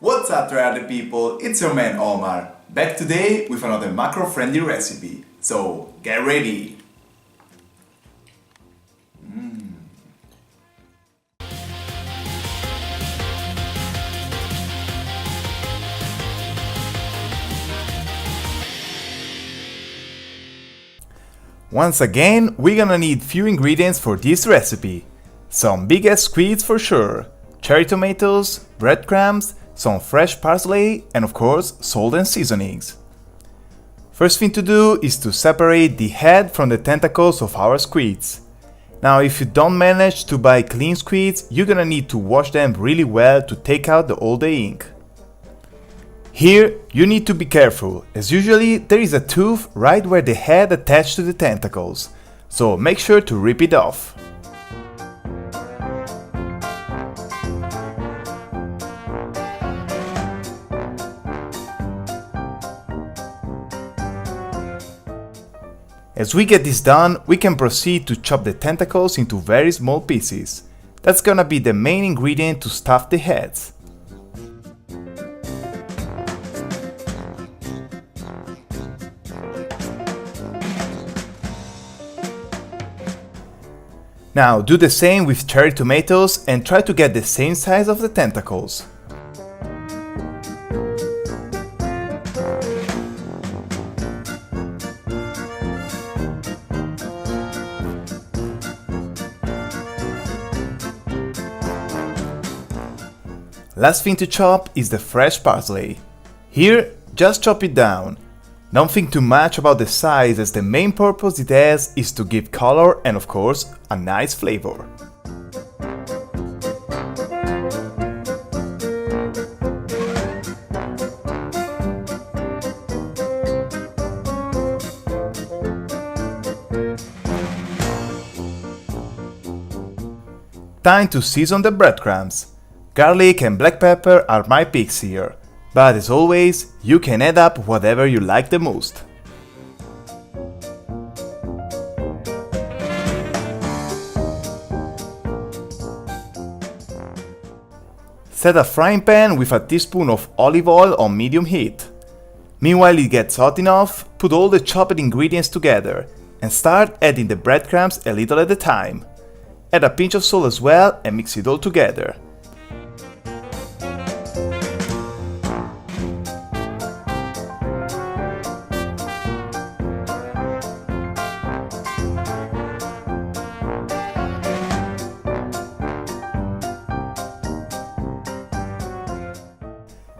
What's up, Tryharder people? It's your man Omar, back today with another macro-friendly recipe. So, get ready! Once again, we're gonna need few ingredients for this recipe. Some big ass squids for sure, cherry tomatoes, breadcrumbs, some fresh parsley, and of course, salt and seasonings. First thing to do is to separate the head from the tentacles of our squids. Now, if you don't manage to buy clean squids, you're gonna need to wash them really well to take out all the ink. Here, you need to be careful, as usually there is a tooth right where the head attached to the tentacles, so make sure to rip it off. As we get this done, we can proceed to chop the tentacles into very small pieces. That's gonna be the main ingredient to stuff the heads. Now do the same with cherry tomatoes and try to get the same size of the tentacles. Last thing to chop is the fresh parsley. Here, just chop it down. Don't think too much about the size, as the main purpose it has is to give color and of course a nice flavor. Time to season the breadcrumbs. Garlic and black pepper are my picks here. But as always, you can add up whatever you like the most. Set a frying pan with a teaspoon of olive oil on medium heat. Meanwhile it gets hot enough, put all the chopped ingredients together and start adding the breadcrumbs a little at a time. Add a pinch of salt as well and mix it all together.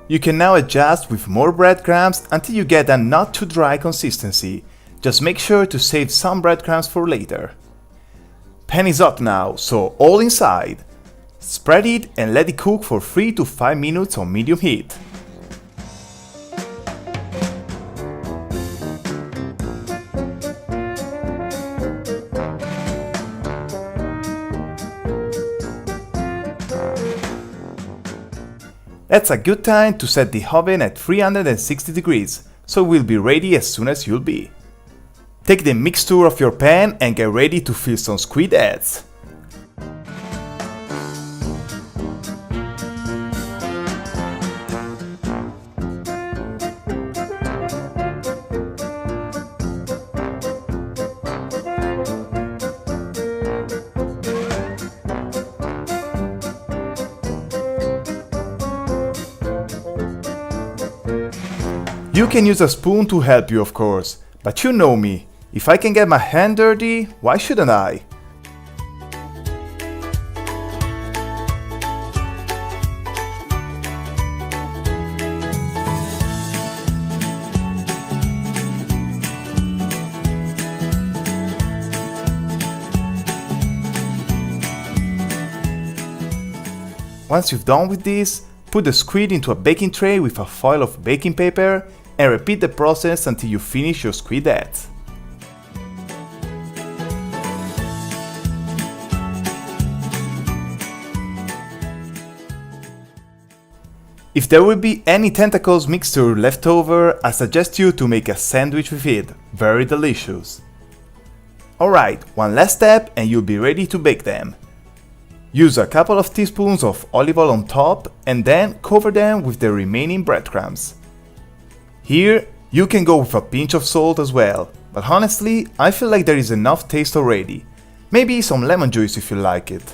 You can now adjust with more breadcrumbs until you get a not too dry consistency. Just make sure to save some breadcrumbs for later. Pan is hot now, so all inside. Spread it and let it cook for 3 to 5 minutes on medium heat. That's a good time to set the oven at 360 degrees, so we'll be ready as soon as you'll be. Take the mixture of your pan and get ready to fill some squid heads. You can use a spoon to help you, of course, but you know me, if I can get my hand dirty, why shouldn't I? Once you've done with this, put the squid into a baking tray with a foil of baking paper and repeat the process until you finish your squid heads. If there will be any tentacles mixture left over, I suggest you to make a sandwich with it, very delicious. Alright, one last step and you'll be ready to bake them. Use a couple of teaspoons of olive oil on top and then cover them with the remaining breadcrumbs. Here, you can go with a pinch of salt as well, but honestly, I feel like there is enough taste already. Maybe some lemon juice if you like it.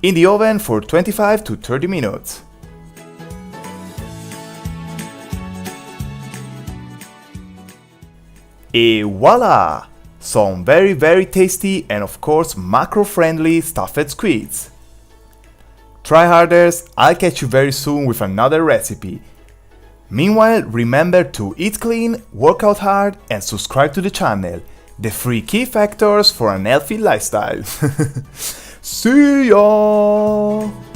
In the oven for 25 to 30 minutes. Et voila! Some very tasty and of course macro-friendly stuffed squids. Tryharders, I'll catch you very soon with another recipe. Meanwhile, remember to eat clean, work out hard and subscribe to the channel. The 3 key factors for an healthy lifestyle. See ya!